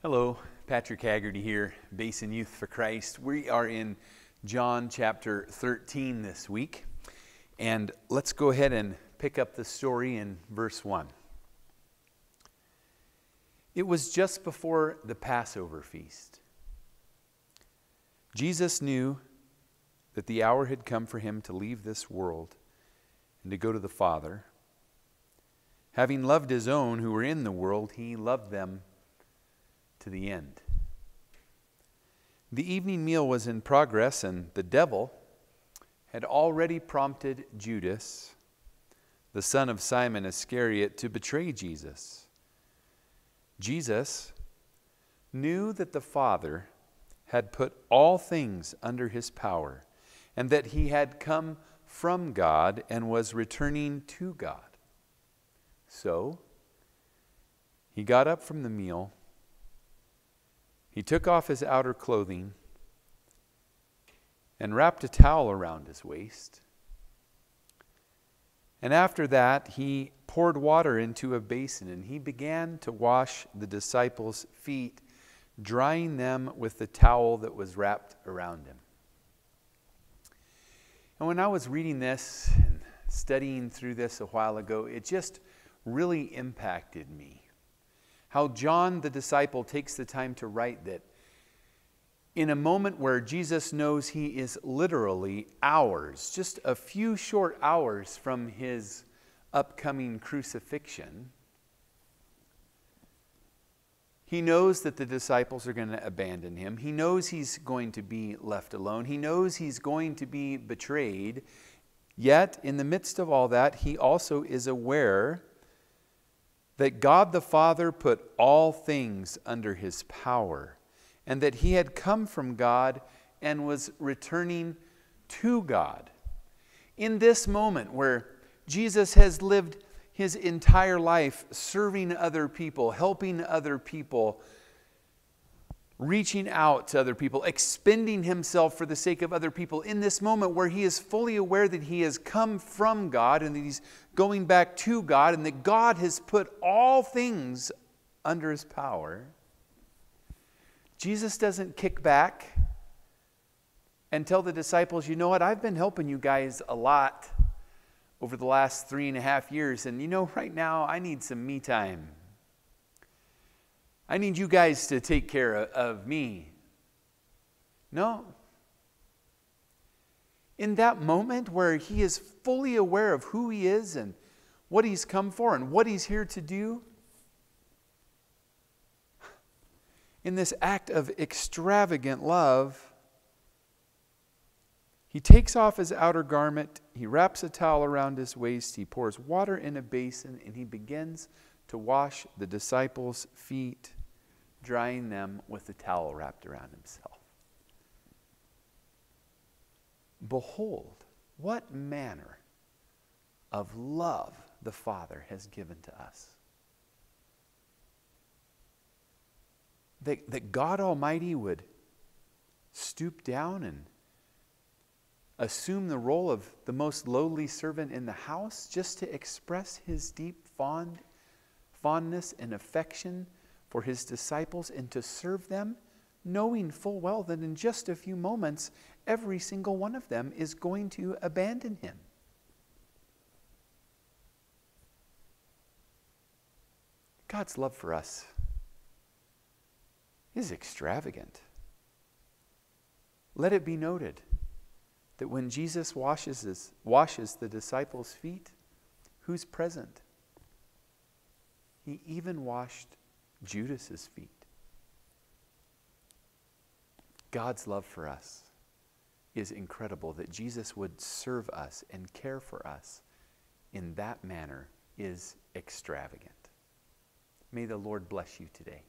Hello, Patrick Haggerty here, Basin Youth for Christ. We are in John chapter 13 this week, and let's go ahead and pick up the story in verse 1. It was just before the Passover feast. Jesus knew that the hour had come for him to leave this world and to go to the Father. Having loved his own who were in the world, he loved them to the end. The evening meal was in progress, and the devil had already prompted Judas, the son of Simon Iscariot, to betray Jesus. Jesus knew that the Father had put all things under his power, and that he had come from God and was returning to God. So, he got up from the meal. He took off his outer clothing and wrapped a towel around his waist. And after that, he poured water into a basin, and he began to wash the disciples' feet, drying them with the towel that was wrapped around him. And when I was reading this and studying through this a while ago, it just really impacted me. How John the disciple takes the time to write that in a moment where Jesus knows he is literally hours, just a few short hours from his upcoming crucifixion, he knows that the disciples are going to abandon him. He knows he's going to be left alone. He knows he's going to be betrayed. Yet, in the midst of all that, he also is aware that God the Father put all things under his power, and that he had come from God and was returning to God. In this moment where Jesus has lived his entire life serving other people, helping other people, reaching out to other people, expending himself for the sake of other people, in this moment where he is fully aware that he has come from God and that he's going back to God and that God has put all things under his power, Jesus doesn't kick back and tell the disciples, you know what, I've been helping you guys a lot over the last 3.5 years, and you know, right now I need some me time. I need you guys to take care of me. No. In that moment where he is fully aware of who he is and what he's come for and what he's here to do, in this act of extravagant love, he takes off his outer garment, he wraps a towel around his waist, he pours water in a basin, and he begins to wash the disciples' feet, drying them with the towel wrapped around himself. Behold, what manner of love the Father has given to us. That God Almighty would stoop down and assume the role of the most lowly servant in the house just to express his deep fondness and affection for his disciples and to serve them, knowing full well that in just a few moments, every single one of them is going to abandon him. God's love for us is extravagant. Let it be noted that when Jesus washes the disciples' feet, who's present? He even washed Judas's feet. God's love for us is incredible. That Jesus would serve us and care for us in that manner is extravagant. May the Lord bless you today.